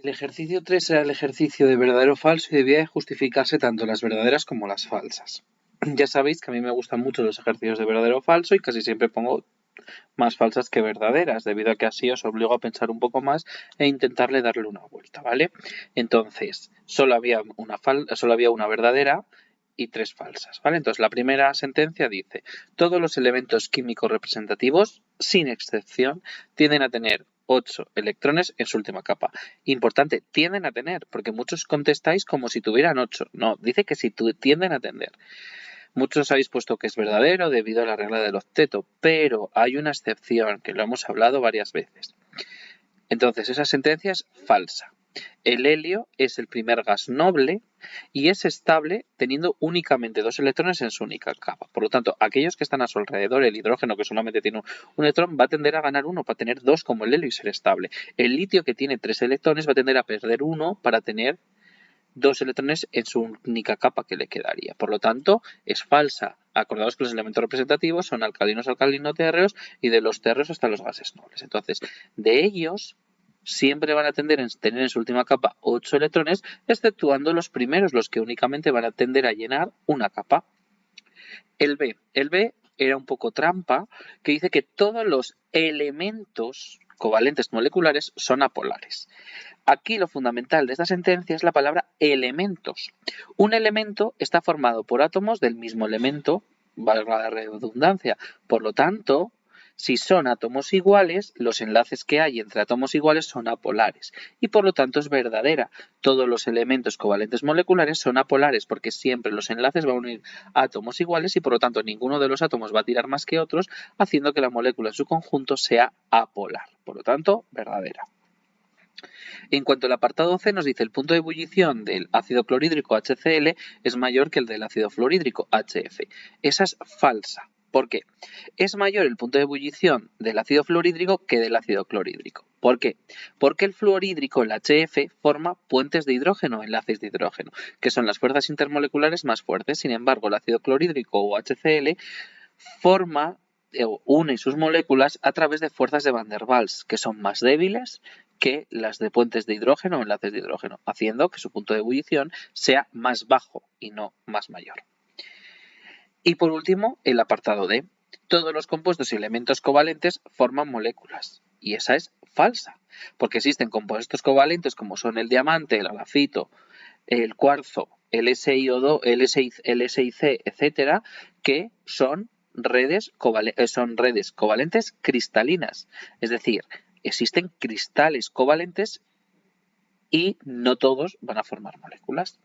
El ejercicio 3 era el ejercicio de verdadero o falso y debía de justificarse tanto las verdaderas como las falsas. Ya sabéis que a mí me gustan mucho los ejercicios de verdadero o falso y casi siempre pongo más falsas que verdaderas, debido a que así os obligo a pensar un poco más e intentarle darle una vuelta, ¿vale? Entonces, solo había una verdadera y 3 falsas, ¿vale? Entonces, la primera sentencia dice: todos los elementos químicos representativos, sin excepción, tienden a tener 8 electrones en su última capa. Importante, tienden a tener, porque muchos contestáis como si tuvieran 8. No, dice que si tienden a tener. Muchos habéis puesto que es verdadero debido a la regla del octeto, pero hay una excepción, que lo hemos hablado varias veces. Entonces, esa sentencia es falsa. El helio es el primer gas noble y es estable teniendo únicamente 2 electrones en su única capa. Por lo tanto, aquellos que están a su alrededor, el hidrógeno que solamente tiene un electrón, va a tender a ganar 1 para tener 2 como el helio y ser estable. El litio, que tiene 3 electrones, va a tender a perder 1 para tener 2 electrones en su única capa que le quedaría. Por lo tanto, es falsa. Acordaos que los elementos representativos son alcalinos, alcalino-térreos y de los térreos hasta los gases nobles. Entonces, de ellos siempre van a tender a tener en su última capa 8 electrones, exceptuando los primeros, los que únicamente van a tender a llenar una capa. El B era un poco trampa, que dice que todos los elementos covalentes moleculares son apolares. Aquí lo fundamental de esta sentencia es la palabra elementos. Un elemento está formado por átomos del mismo elemento, valga la redundancia. Por lo tanto, si son átomos iguales, los enlaces que hay entre átomos iguales son apolares y por lo tanto es verdadera. Todos los elementos covalentes moleculares son apolares porque siempre los enlaces van a unir átomos iguales y por lo tanto ninguno de los átomos va a tirar más que otros, haciendo que la molécula en su conjunto sea apolar. Por lo tanto, verdadera. En cuanto al apartado C, nos dice: el punto de ebullición del ácido clorhídrico HCl es mayor que el del ácido fluorhídrico HF. Esa es falsa. ¿Por qué? Es mayor el punto de ebullición del ácido fluorhídrico que del ácido clorhídrico. ¿Por qué? Porque el fluorhídrico, el HF, forma puentes de hidrógeno, enlaces de hidrógeno, que son las fuerzas intermoleculares más fuertes. Sin embargo, el ácido clorhídrico o HCl une sus moléculas a través de fuerzas de Van der Waals, que son más débiles que las de puentes de hidrógeno o enlaces de hidrógeno, haciendo que su punto de ebullición sea más bajo y no más mayor. Y por último, el apartado D. Todos los compuestos y elementos covalentes forman moléculas. Y esa es falsa, porque existen compuestos covalentes como son el diamante, el grafito, el cuarzo, el SiO2, el SiC, etcétera, que son redes covalentes cristalinas. Es decir, existen cristales covalentes y no todos van a formar moléculas.